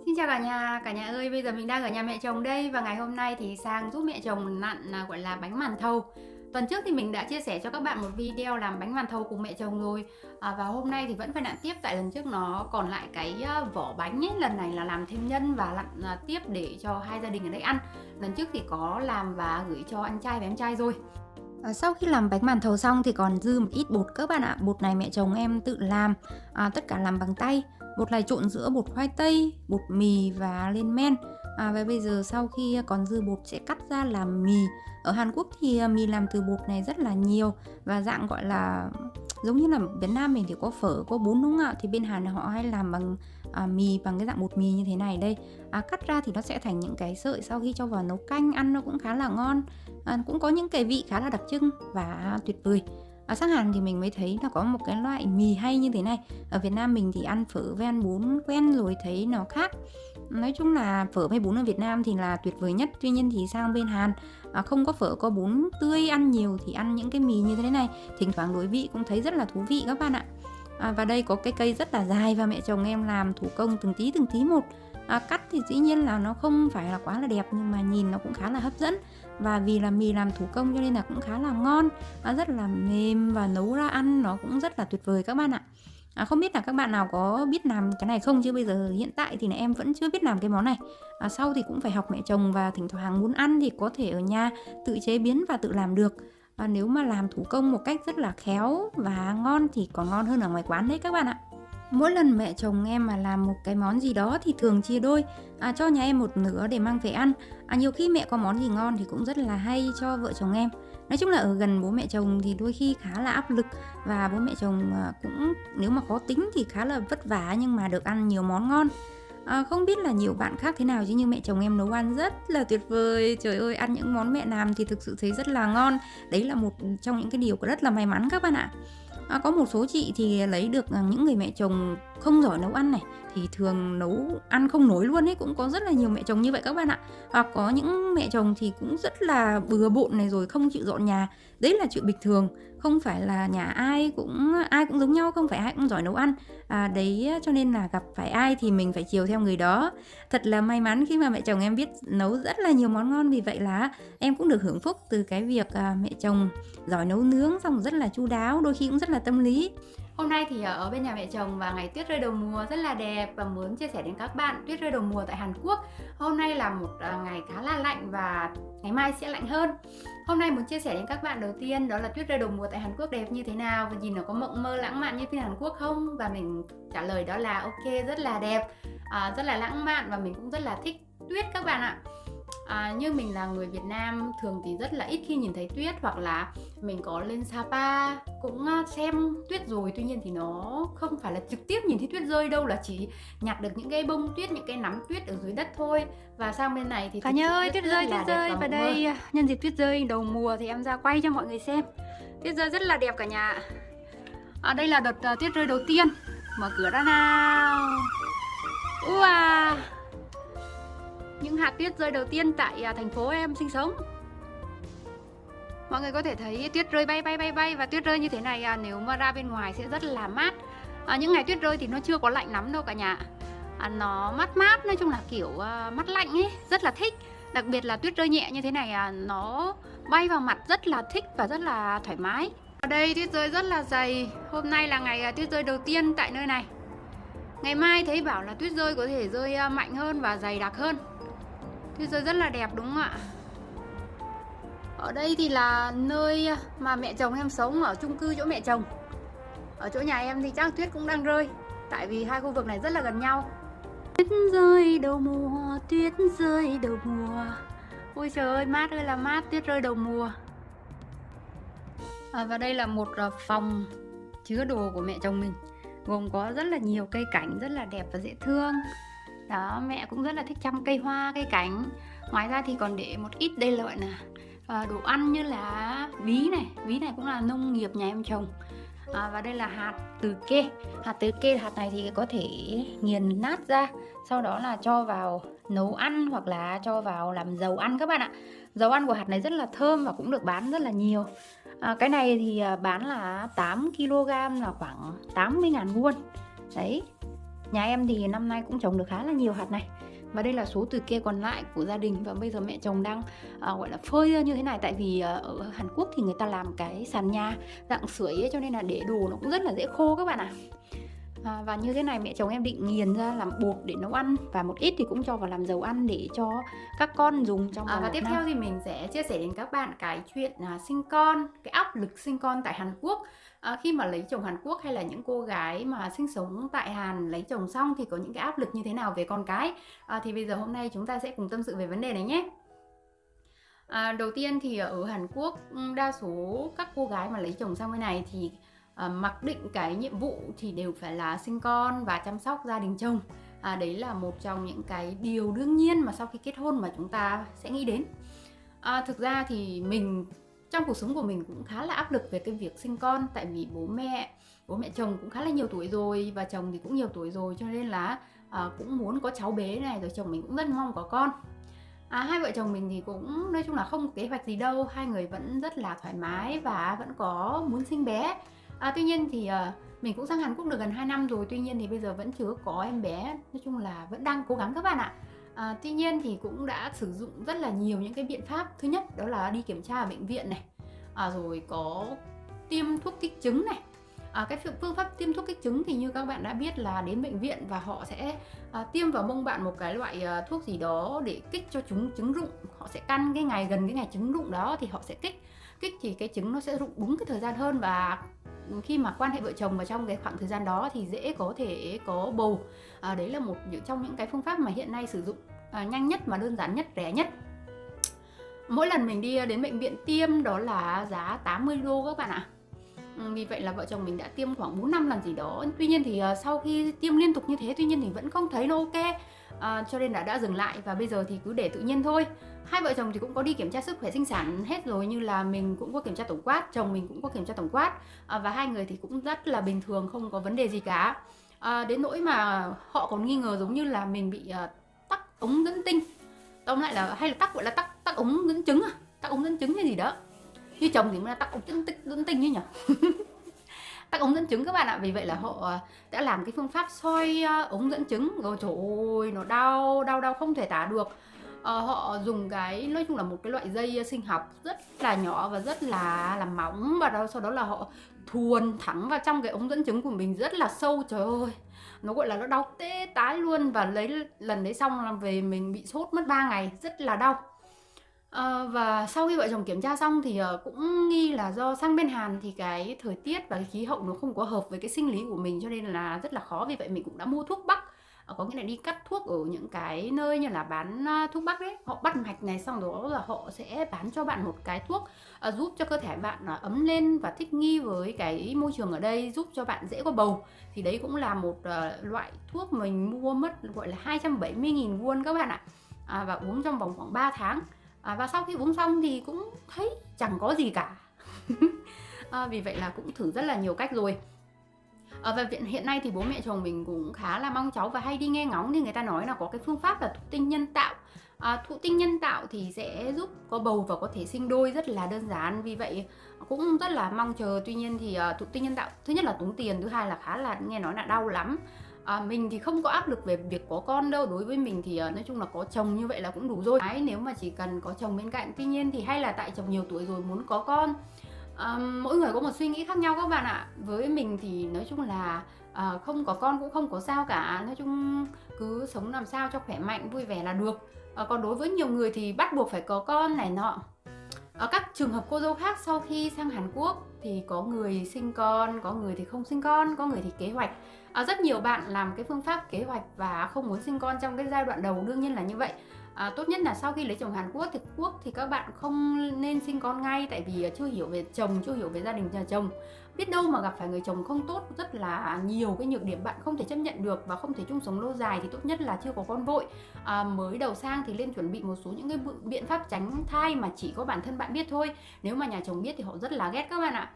Xin chào cả nhà ơi, bây giờ mình đang ở nhà mẹ chồng đây và ngày hôm nay thì sang giúp mẹ chồng nặn gọi là bánh màn thầu. Tuần trước thì mình đã chia sẻ cho các bạn một video làm bánh màn thầu cùng mẹ chồng rồi. Và hôm nay thì vẫn phải nặn tiếp tại lần trước nó còn lại cái vỏ bánh ấy, lần này là làm thêm nhân và nặn tiếp để cho hai gia đình ở đây ăn. Lần trước thì có làm và gửi cho anh trai và em trai rồi. Sau khi làm bánh màn thầu xong thì còn dư một ít bột các bạn ạ. Bột này mẹ chồng em tự làm, tất cả làm bằng tay. Bột này trộn giữa bột khoai tây, bột mì và lên men. Và bây giờ sau khi còn dư bột sẽ cắt ra làm mì. Ở Hàn Quốc thì mì làm từ bột này rất là nhiều và dạng gọi là giống như là Việt Nam mình thì có phở, có bún đúng không ạ? Thì bên Hàn họ hay làm bằng mì, bằng cái dạng bột mì như thế này đây. Cắt ra thì nó sẽ thành những cái sợi, sau khi cho vào nấu canh ăn nó cũng khá là ngon. Cũng có những cái vị khá là đặc trưng và tuyệt vời. Ở sang Hàn thì mình mới thấy là có một cái loại mì hay như thế này. Ở Việt Nam mình thì ăn phở với ăn bún quen rồi thấy nó khác. Nói chung là phở với bún ở Việt Nam thì là tuyệt vời nhất. Tuy nhiên thì sang bên Hàn không có phở có bún tươi ăn nhiều thì ăn những cái mì như thế này thỉnh thoảng đổi vị cũng thấy rất là thú vị các bạn ạ. Và đây có cái cây rất là dài và mẹ chồng em làm thủ công từng tí một. Cắt thì dĩ nhiên là nó không phải là quá là đẹp nhưng mà nhìn nó cũng khá là hấp dẫn. Và vì là mì làm thủ công cho nên là cũng khá là ngon, rất là mềm và nấu ra ăn nó cũng rất là tuyệt vời các bạn ạ. Không biết là các bạn nào có biết làm cái này không, chứ bây giờ hiện tại thì là em vẫn chưa biết làm cái món này. Sau thì cũng phải học mẹ chồng và thỉnh thoảng muốn ăn thì có thể ở nhà tự chế biến và tự làm được. Nếu mà làm thủ công một cách rất là khéo và ngon thì còn ngon hơn ở ngoài quán đấy các bạn ạ. Mỗi lần mẹ chồng em mà làm một cái món gì đó thì thường chia đôi, cho nhà em một nửa để mang về ăn. Nhiều khi mẹ có món gì ngon thì cũng rất là hay cho vợ chồng em. Nói chung là ở gần bố mẹ chồng thì đôi khi khá là áp lực và bố mẹ chồng cũng nếu mà khó tính thì khá là vất vả nhưng mà được ăn nhiều món ngon. Không biết là nhiều bạn khác thế nào chứ như mẹ chồng em nấu ăn rất là tuyệt vời. Trời ơi, ăn những món mẹ làm thì thực sự thấy rất là ngon. Đấy là một trong những cái điều rất là may mắn các bạn ạ. Có một số chị thì lấy được những người mẹ chồng không giỏi nấu ăn này thì thường nấu ăn không nổi luôn ấy, cũng có rất là nhiều mẹ chồng như vậy các bạn ạ. Hoặc có những mẹ chồng thì cũng rất là bừa bộn này rồi không chịu dọn nhà. Đấy là chuyện bình thường, không phải là nhà ai cũng giống nhau, không phải ai cũng giỏi nấu ăn. Đấy cho nên là gặp phải ai thì mình phải chiều theo người đó. Thật là may mắn khi mà mẹ chồng em biết nấu rất là nhiều món ngon, vì vậy là em cũng được hưởng phúc từ cái việc mẹ chồng giỏi nấu nướng, xong rất là chu đáo, đôi khi cũng rất là tâm lý. Hôm nay thì ở bên nhà mẹ chồng và ngày tuyết rơi đầu mùa rất là đẹp và muốn chia sẻ đến các bạn tuyết rơi đầu mùa tại Hàn Quốc. Hôm nay là một ngày khá là lạnh và ngày mai sẽ lạnh hơn. Hôm nay muốn chia sẻ đến các bạn đầu tiên đó là tuyết rơi đầu mùa tại Hàn Quốc đẹp như thế nào và nhìn nó có mộng mơ lãng mạn như phim Hàn Quốc không? Và mình trả lời đó là ok, rất là đẹp, rất là lãng mạn và mình cũng rất là thích tuyết các bạn ạ. Như mình là người Việt Nam thường thì rất là ít khi nhìn thấy tuyết, hoặc là mình có lên Sapa cũng xem tuyết rồi, tuy nhiên thì nó không phải là trực tiếp nhìn thấy tuyết rơi đâu, là chỉ nhặt được những cái bông tuyết, những cái nắm tuyết ở dưới đất thôi. Và sang bên này thì Cả nhà ơi, tuyết rơi và mộng mơ. đây nhân dịp tuyết rơi đầu mùa thì em ra quay cho mọi người xem. Tuyết rơi rất là đẹp cả nhà. Đây là đợt tuyết rơi đầu tiên. Mở cửa ra nào. Wow. Những hạt tuyết rơi đầu tiên tại thành phố em sinh sống. Mọi người có thể thấy tuyết rơi bay và tuyết rơi như thế này nếu mà ra bên ngoài sẽ rất là mát. Những ngày tuyết rơi thì nó chưa có lạnh lắm đâu cả nhà. Nó mát mát, nói chung là kiểu mát lạnh ấy, rất là thích. Đặc biệt là tuyết rơi nhẹ như thế này nó bay vào mặt rất là thích và rất là thoải mái. Ở đây tuyết rơi rất là dày. Hôm nay là ngày tuyết rơi đầu tiên tại nơi này. Ngày mai thấy bảo là tuyết rơi có thể rơi mạnh hơn và dày đặc hơn. Tuyết rơi rất là đẹp đúng không ạ? Ở đây thì là nơi mà mẹ chồng em sống, ở chung cư chỗ mẹ chồng. Ở chỗ nhà em thì chắc tuyết cũng đang rơi, tại vì hai khu vực này rất là gần nhau. Tuyết rơi đầu mùa, tuyết rơi đầu mùa. Ôi trời ơi, mát ơi là mát, tuyết rơi đầu mùa. Và đây là một phòng chứa đồ của mẹ chồng mình, gồm có rất là nhiều cây cảnh rất là đẹp và dễ thương. Đó, mẹ cũng rất là thích chăm cây hoa, cây cảnh. Ngoài ra thì còn để một ít đây là gọi là đồ ăn như là bí này cũng là nông nghiệp nhà em trồng. Và đây là hạt từ kê. Hạt này thì có thể nghiền nát ra, sau đó là cho vào nấu ăn hoặc là cho vào làm dầu ăn các bạn ạ. Dầu ăn của hạt này rất là thơm và cũng được bán rất là nhiều. Cái này thì bán là 8 kg là khoảng 80.000 won. Đấy. Nhà em thì năm nay cũng trồng được khá là nhiều hạt này. Và đây là số từ kia còn lại của gia đình. Và bây giờ mẹ chồng đang gọi là phơi ra như thế này. Tại vì ở Hàn Quốc thì người ta làm cái sàn nhà dạng sưởi ấy, cho nên là để đồ nó cũng rất là dễ khô các bạn ạ. Và như thế này mẹ chồng em định nghiền ra làm bột để nấu ăn. Và một ít thì cũng cho vào làm dầu ăn để cho các con dùng trong vòng Và một tiếp năm. theo thì mình sẽ chia sẻ đến các bạn cái chuyện sinh con, cái áp lực sinh con tại Hàn Quốc. Khi mà lấy chồng Hàn Quốc hay là những cô gái mà sinh sống tại Hàn lấy chồng xong thì có những cái áp lực như thế nào về con cái. Thì bây giờ hôm nay chúng ta sẽ cùng tâm sự về vấn đề này nhé. Đầu tiên thì ở Hàn Quốc đa số các cô gái mà lấy chồng xong cái này thì mặc định cái nhiệm vụ thì đều phải là sinh con và chăm sóc gia đình chồng. Đấy là một trong những cái điều đương nhiên mà sau khi kết hôn mà chúng ta sẽ nghĩ đến. Thực ra thì mình trong cuộc sống của mình cũng khá là áp lực về cái việc sinh con. Tại vì bố mẹ chồng cũng khá là nhiều tuổi rồi và chồng thì cũng nhiều tuổi rồi, cho nên là cũng muốn có cháu bé này, rồi chồng mình cũng rất mong có con. Hai vợ chồng mình thì cũng nói chung là không có kế hoạch gì đâu, hai người vẫn rất là thoải mái và vẫn có muốn sinh bé. Tuy nhiên thì mình cũng sang Hàn Quốc được gần 2 năm rồi, tuy nhiên thì bây giờ vẫn chưa có em bé, nói chung là vẫn đang cố gắng các bạn ạ. Tuy nhiên thì cũng đã sử dụng rất là nhiều những cái biện pháp. Thứ nhất đó là đi kiểm tra ở bệnh viện này, rồi có tiêm thuốc kích trứng này. Cái phương pháp tiêm thuốc kích trứng thì như các bạn đã biết là đến bệnh viện và họ sẽ tiêm vào mông bạn một cái loại thuốc gì đó để kích cho trứng rụng. Họ sẽ căn cái ngày gần cái ngày trứng rụng đó thì họ sẽ kích thì cái trứng nó sẽ rụng đúng cái thời gian hơn, và khi mà quan hệ vợ chồng vào trong cái khoảng thời gian đó thì dễ có thể có bầu. Đấy là một trong những cái phương pháp mà hiện nay sử dụng nhanh nhất mà đơn giản nhất, rẻ nhất. Mỗi lần mình đi đến bệnh viện tiêm đó là giá 80 đô các bạn ạ. Vì vậy là vợ chồng mình đã tiêm khoảng 4-5 lần gì đó. Tuy nhiên thì sau khi tiêm liên tục như thế, tuy nhiên thì vẫn không thấy nó ok, cho nên là đã dừng lại và bây giờ thì cứ để tự nhiên thôi. Hai vợ chồng thì cũng có đi kiểm tra sức khỏe sinh sản hết rồi, như là mình cũng có kiểm tra tổng quát, chồng mình cũng có kiểm tra tổng quát, và hai người thì cũng rất là bình thường, không có vấn đề gì cả. Đến nỗi mà họ còn nghi ngờ giống như là mình bị tắc ống dẫn tinh. Tóm lại là hay là gọi là tắc ống dẫn trứng tắc ống dẫn trứng hay gì đó. Như chồng thì mới là tắc ống dẫn tinh ấy nhỉ. Tắc ống dẫn trứng các bạn ạ. Vì vậy là họ đã làm cái phương pháp soi ống dẫn trứng rồi, trời ơi nó đau không thể tả được. Họ dùng cái nói chung là một cái loại dây sinh học rất là nhỏ và rất là mỏng, và sau đó là họ thuần thẳng vào trong cái ống dẫn trứng của mình rất là sâu. Trời ơi, nó gọi là nó đau tê tái luôn. Và lần đấy xong là về mình bị sốt mất 3 ngày, rất là đau. Và sau khi vợ chồng kiểm tra xong thì cũng nghi là do sang bên Hàn thì cái thời tiết và cái khí hậu nó không có hợp với cái sinh lý của mình, cho nên là rất là khó. Vì vậy mình cũng đã mua thuốc bắc, có nghĩa là đi cắt thuốc ở những cái nơi như là bán thuốc bắc đấy. Họ bắt mạch này, xong đó là họ sẽ bán cho bạn một cái thuốc giúp cho cơ thể bạn ấm lên và thích nghi với cái môi trường ở đây, giúp cho bạn dễ có bầu. Thì đấy cũng là một loại thuốc mình mua mất gọi là 270.000 won các bạn ạ. Và uống trong vòng khoảng 3 tháng. Và sau khi uống xong thì cũng thấy chẳng có gì cả. Vì vậy là cũng thử rất là nhiều cách rồi. Và hiện nay thì bố mẹ chồng mình cũng khá là mong cháu và hay đi nghe ngóng thì người ta nói là có cái phương pháp là thụ tinh nhân tạo. Thụ tinh nhân tạo thì sẽ giúp có bầu và có thể sinh đôi rất là đơn giản. Vì vậy cũng rất là mong chờ. Tuy nhiên thì thụ tinh nhân tạo thứ nhất là tốn tiền, thứ hai là khá là nghe nói là đau lắm. Mình thì không có áp lực về việc có con đâu. Đối với mình thì nói chung là có chồng như vậy là cũng đủ rồi. Nếu mà chỉ cần có chồng bên cạnh. Tuy nhiên thì hay là tại chồng nhiều tuổi rồi muốn có con. Mỗi người có một suy nghĩ khác nhau các bạn ạ. Với mình thì nói chung là không có con cũng không có sao cả. Nói chung cứ sống làm sao cho khỏe mạnh, vui vẻ là được. Còn đối với nhiều người thì bắt buộc phải có con này nọ. Ở các trường hợp cô dâu khác sau khi sang Hàn Quốc thì có người sinh con, có người thì không sinh con, có người thì kế hoạch. Rất nhiều bạn làm cái phương pháp kế hoạch và không muốn sinh con trong cái giai đoạn đầu, đương nhiên là như vậy. Tốt nhất là sau khi lấy chồng Hàn Quốc thì các bạn không nên sinh con ngay, tại vì chưa hiểu về chồng, chưa hiểu về gia đình nhà chồng. Biết đâu mà gặp phải người chồng không tốt, rất là nhiều cái nhược điểm bạn không thể chấp nhận được và không thể chung sống lâu dài, thì tốt nhất là chưa có con vội. Mới đầu sang thì nên chuẩn bị một số những cái biện pháp tránh thai mà chỉ có bản thân bạn biết thôi. Nếu mà nhà chồng biết thì họ rất là ghét các bạn ạ.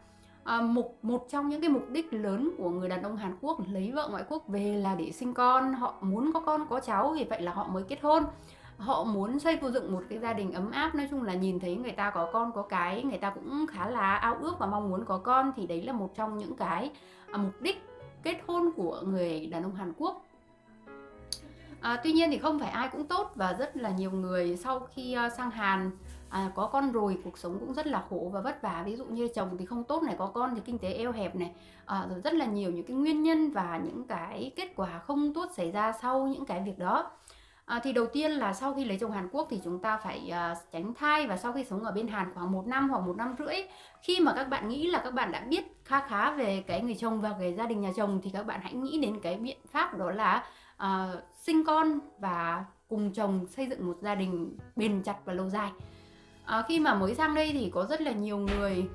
Một trong những cái mục đích lớn của người đàn ông Hàn Quốc lấy vợ ngoại quốc về là để sinh con. Họ muốn có con có cháu, vì vậy là họ mới kết hôn. Họ muốn xây dựng một cái gia đình ấm áp. Nói chung là nhìn thấy người ta có con có cái, người ta cũng khá là ao ước và mong muốn có con. Thì đấy là một trong những cái mục đích kết hôn của người đàn ông Hàn Quốc. Tuy nhiên thì không phải ai cũng tốt, và rất là nhiều người sau khi sang Hàn có con rồi cuộc sống cũng rất là khổ và vất vả. Ví dụ như chồng thì không tốt này, có con thì kinh tế eo hẹp này, rồi rất là nhiều những cái nguyên nhân và những cái kết quả không tốt xảy ra sau những cái việc đó. Thì đầu tiên là sau khi lấy chồng Hàn Quốc thì chúng ta phải tránh thai, và sau khi sống ở bên Hàn khoảng 1 năm hoặc 1 năm rưỡi, khi mà các bạn nghĩ là các bạn đã biết kha khá về cái người chồng và cái gia đình nhà chồng, thì các bạn hãy nghĩ đến cái biện pháp đó là sinh con và cùng chồng xây dựng một gia đình bền chặt và lâu dài. Khi mà mới sang đây thì có rất là nhiều người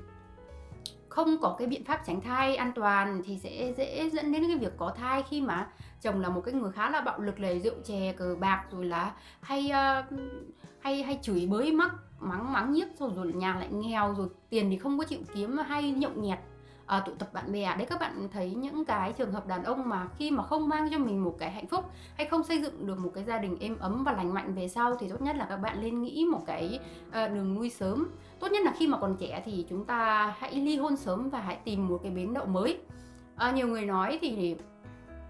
không có cái biện pháp tránh thai an toàn, thì sẽ dễ dẫn đến cái việc có thai, khi mà chồng là một cái người khá là bạo lực này, rượu chè cờ bạc, rồi là hay chửi bới mắng nhiếc, rồi nhà lại nghèo, rồi tiền thì không có chịu kiếm, hay nhậu nhẹt, tụ tập bạn bè. Đấy, các bạn thấy những cái trường hợp đàn ông mà khi mà không mang cho mình một cái hạnh phúc, hay không xây dựng được một cái gia đình êm ấm và lành mạnh về sau, thì tốt nhất là các bạn nên nghĩ một cái đường nuôi sớm. Tốt nhất là khi mà còn trẻ thì chúng ta hãy ly hôn sớm và hãy tìm một cái bến đậu mới. Nhiều người nói thì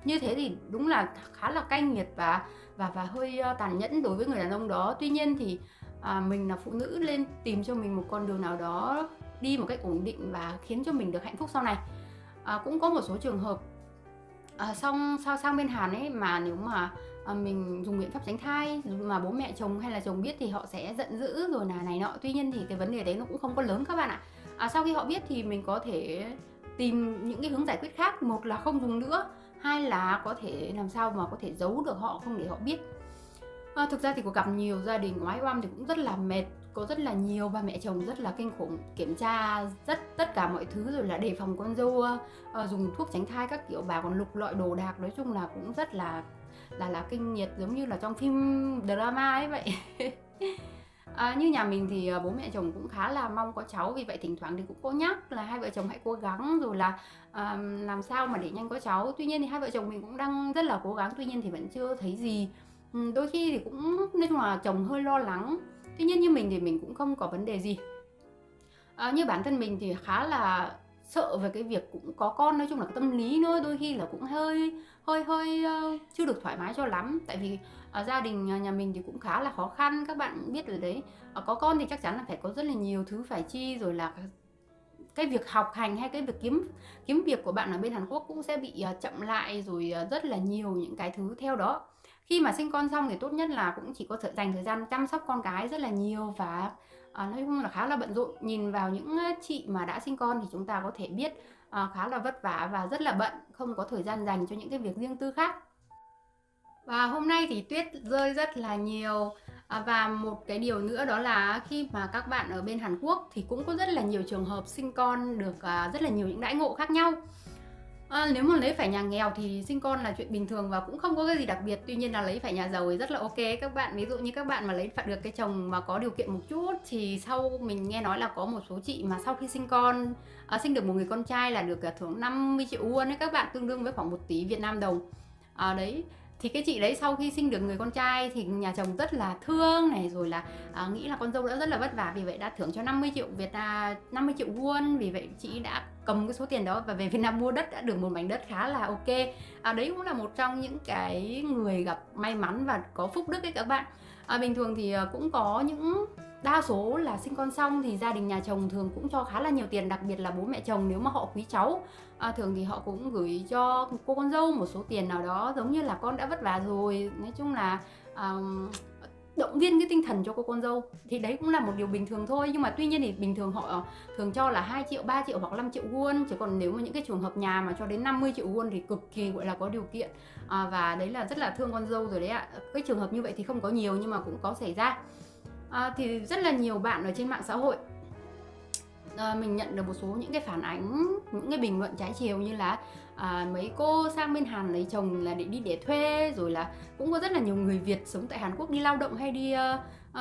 như thế thì đúng là khá là cay nghiệt và hơi tàn nhẫn đối với người đàn ông đó. Tuy nhiên thì mình là phụ nữ, nên tìm cho mình một con đường nào đó đi một cách ổn định và khiến cho mình được hạnh phúc sau này. Cũng có một số trường hợp sang bên Hàn ấy, mà nếu mà mình dùng biện pháp tránh thai mà bố mẹ chồng hay là chồng biết thì họ sẽ giận dữ rồi là này nọ. Tuy nhiên thì cái vấn đề đấy nó cũng không có lớn các bạn ạ. Sau khi họ biết thì mình có thể tìm những cái hướng giải quyết khác. Một là không dùng nữa, hai là có thể làm sao mà có thể giấu được họ, không để họ biết. Thực ra thì có gặp nhiều gia đình oái oăm thì cũng rất là mệt. Có rất là nhiều bà mẹ chồng rất là kinh khủng, kiểm tra tất cả mọi thứ, rồi là đề phòng con dâu dùng thuốc tránh thai các kiểu, bà còn lục lọi đồ đạc. Nói chung là cũng rất là kinh nghiệt, giống như là trong phim drama ấy vậy. Như nhà mình thì bố mẹ chồng cũng khá là mong có cháu, vì vậy thỉnh thoảng thì cũng có nhắc là hai vợ chồng hãy cố gắng, rồi là làm sao mà để nhanh có cháu. Tuy nhiên thì hai vợ chồng mình cũng đang rất là cố gắng, tuy nhiên thì vẫn chưa thấy gì. Đôi khi thì cũng nói chung là chồng hơi lo lắng. Tuy nhiên như mình thì mình cũng không có vấn đề gì. Như bản thân mình thì khá là sợ về cái việc cũng có con. Nói chung là cái tâm lý nữa đôi khi là cũng hơi chưa được thoải mái cho lắm. Tại vì gia đình nhà mình thì cũng khá là khó khăn, các bạn cũng biết rồi đấy. Có con thì chắc chắn là phải có rất là nhiều thứ phải chi, rồi là cái việc học hành hay cái việc kiếm việc của bạn ở bên Hàn Quốc cũng sẽ bị chậm lại, rồi rất là nhiều những cái thứ theo đó. Khi mà sinh con xong thì tốt nhất là cũng chỉ có dành thời gian chăm sóc con cái rất là nhiều, và nói chung là khá là bận rộn. Nhìn vào những chị mà đã sinh con thì chúng ta có thể biết khá là vất vả và rất là bận, không có thời gian dành cho những cái việc riêng tư khác. Và hôm nay thì tuyết rơi rất là nhiều. Và một cái điều nữa đó là khi mà các bạn ở bên Hàn Quốc thì cũng có rất là nhiều trường hợp sinh con được rất là nhiều những đãi ngộ khác nhau. Nếu mà lấy phải nhà nghèo thì sinh con là chuyện bình thường và cũng không có cái gì đặc biệt. Tuy nhiên là lấy phải nhà giàu thì rất là ok các bạn. Ví dụ như các bạn mà lấy phải được cái chồng mà có điều kiện một chút, thì sau mình nghe nói là có một số chị mà sau khi sinh con, sinh được một người con trai là được thưởng 50 triệu won ấy các bạn, tương đương với khoảng 1 tỷ Việt Nam đồng. Đấy, thì cái chị đấy sau khi sinh được người con trai thì nhà chồng rất là thương này, rồi là nghĩ là con dâu đã rất là vất vả, vì vậy đã thưởng cho 50 triệu won. Vì vậy chị đã cầm cái số tiền đó và về Việt Nam mua đất, đã được một mảnh đất khá là ok. Đấy cũng là một trong những cái người gặp may mắn và có phúc đức ấy các bạn. Bình thường thì cũng có những đa số là sinh con xong thì gia đình nhà chồng thường cũng cho khá là nhiều tiền, đặc biệt là bố mẹ chồng nếu mà họ quý cháu. Thường thì họ cũng gửi cho cô con dâu một số tiền nào đó, giống như là con đã vất vả rồi, nói chung là động viên cái tinh thần cho cô con dâu. Thì đấy cũng là một điều bình thường thôi, nhưng mà tuy nhiên thì bình thường họ thường cho là 2 triệu, 3 triệu hoặc 5 triệu won. Chứ còn nếu mà những cái trường hợp nhà mà cho đến 50 triệu won thì cực kỳ gọi là có điều kiện, và đấy là rất là thương con dâu rồi đấy ạ. Cái trường hợp như vậy thì không có nhiều nhưng mà cũng có xảy ra. Thì rất là nhiều bạn ở trên mạng xã hội, mình nhận được một số những cái phản ánh, những cái bình luận trái chiều, như là mấy cô sang bên Hàn lấy chồng là để đi để thuê, rồi là cũng có rất là nhiều người Việt sống tại Hàn Quốc đi lao động hay đi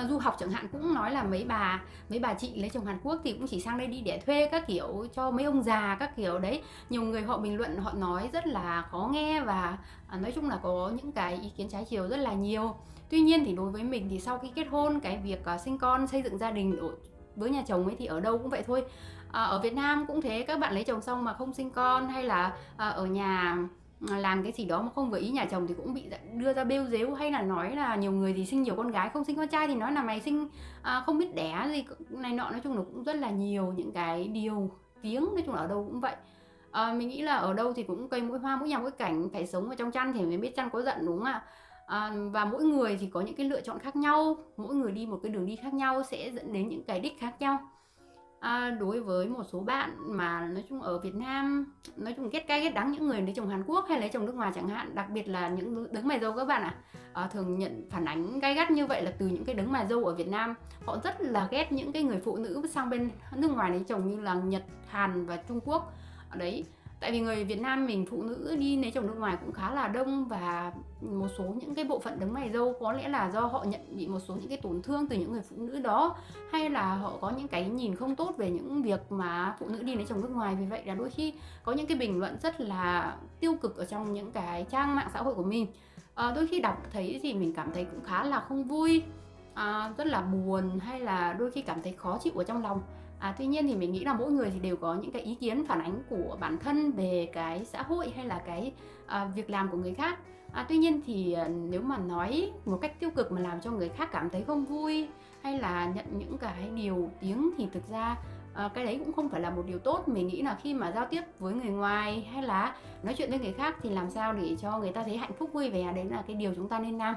du học chẳng hạn, cũng nói là mấy bà chị lấy chồng Hàn Quốc thì cũng chỉ sang đây đi để thuê các kiểu cho mấy ông già các kiểu đấy. Nhiều người họ bình luận, họ nói rất là khó nghe và nói chung là có những cái ý kiến trái chiều rất là nhiều. Tuy nhiên thì đối với mình thì sau khi kết hôn, cái việc sinh con, xây dựng gia đình với nhà chồng ấy thì ở đâu cũng vậy thôi. Ở Việt Nam cũng thế, các bạn lấy chồng xong mà không sinh con, hay là ở nhà làm cái gì đó mà không vừa ý nhà chồng thì cũng bị đưa ra bêu dếu, hay là nói là nhiều người thì sinh nhiều con gái không sinh con trai thì nói là mày sinh không biết đẻ gì này nọ. Nói chung là cũng rất là nhiều những cái điều tiếng, nói chung là ở đâu cũng vậy. Mình nghĩ là ở đâu thì cũng cây mỗi hoa mỗi nhà mỗi cảnh, phải sống ở trong chăn thì mới biết chăn có giận, đúng không ạ? Và mỗi người thì có những cái lựa chọn khác nhau, mỗi người đi một cái đường đi khác nhau sẽ dẫn đến những cái đích khác nhau. Đối với một số bạn mà nói chung ở Việt Nam, nói chung ghét cay ghét đắng những người lấy chồng Hàn Quốc hay lấy chồng nước ngoài chẳng hạn, đặc biệt là những đấng mày râu các bạn thường nhận phản ánh gay gắt như vậy là từ những cái đấng mày râu ở Việt Nam. Họ rất là ghét những cái người phụ nữ sang bên nước ngoài lấy chồng như là Nhật, Hàn và Trung Quốc. Đấy, tại vì người Việt Nam mình phụ nữ đi lấy chồng nước ngoài cũng khá là đông, và một số những cái bộ phận đấng mày râu có lẽ là do họ nhận bị một số những cái tổn thương từ những người phụ nữ đó, hay là họ có những cái nhìn không tốt về những việc mà phụ nữ đi lấy chồng nước ngoài. Vì vậy là đôi khi có những cái bình luận rất là tiêu cực ở trong những cái trang mạng xã hội của mình. Đôi khi đọc thấy thì mình cảm thấy cũng khá là không vui, rất là buồn, hay là đôi khi cảm thấy khó chịu ở trong lòng. Tuy nhiên thì mình nghĩ là mỗi người thì đều có những cái ý kiến phản ánh của bản thân về cái xã hội hay là cái việc làm của người khác. Tuy nhiên thì nếu mà nói một cách tiêu cực mà làm cho người khác cảm thấy không vui hay là nhận những cái điều tiếng thì thực ra cái đấy cũng không phải là một điều tốt. Mình nghĩ là khi mà giao tiếp với người ngoài hay là nói chuyện với người khác thì làm sao để cho người ta thấy hạnh phúc vui vẻ, đấy là cái điều chúng ta nên làm.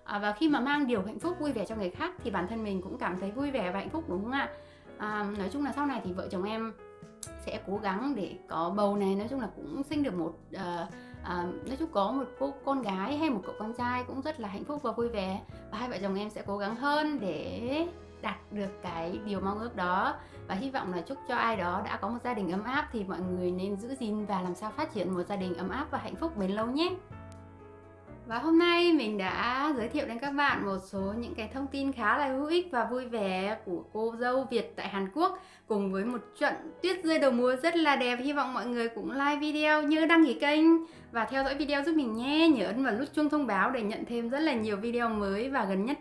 Và khi mà mang điều hạnh phúc vui vẻ cho người khác thì bản thân mình cũng cảm thấy vui vẻ và hạnh phúc, đúng không ạ? Nói chung là sau này thì vợ chồng em sẽ cố gắng để có bầu này, nói chung là cũng sinh được một nói chung có một cô con gái hay một cậu con trai cũng rất là hạnh phúc và vui vẻ, và hai vợ chồng em sẽ cố gắng hơn để đạt được cái điều mong ước đó. Và hy vọng là chúc cho ai đó đã có một gia đình ấm áp thì mọi người nên giữ gìn và làm sao phát triển một gia đình ấm áp và hạnh phúc bền lâu nhé. Và hôm nay mình đã giới thiệu đến các bạn một số những cái thông tin khá là hữu ích và vui vẻ của cô dâu Việt tại Hàn Quốc, cùng với một trận tuyết rơi đầu mùa rất là đẹp. Hy vọng mọi người cũng like video, nhớ đăng ký kênh và theo dõi video giúp mình nhé. Nhớ ấn vào nút chuông thông báo để nhận thêm rất là nhiều video mới và gần nhất.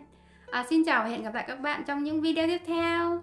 Xin chào và hẹn gặp lại các bạn trong những video tiếp theo.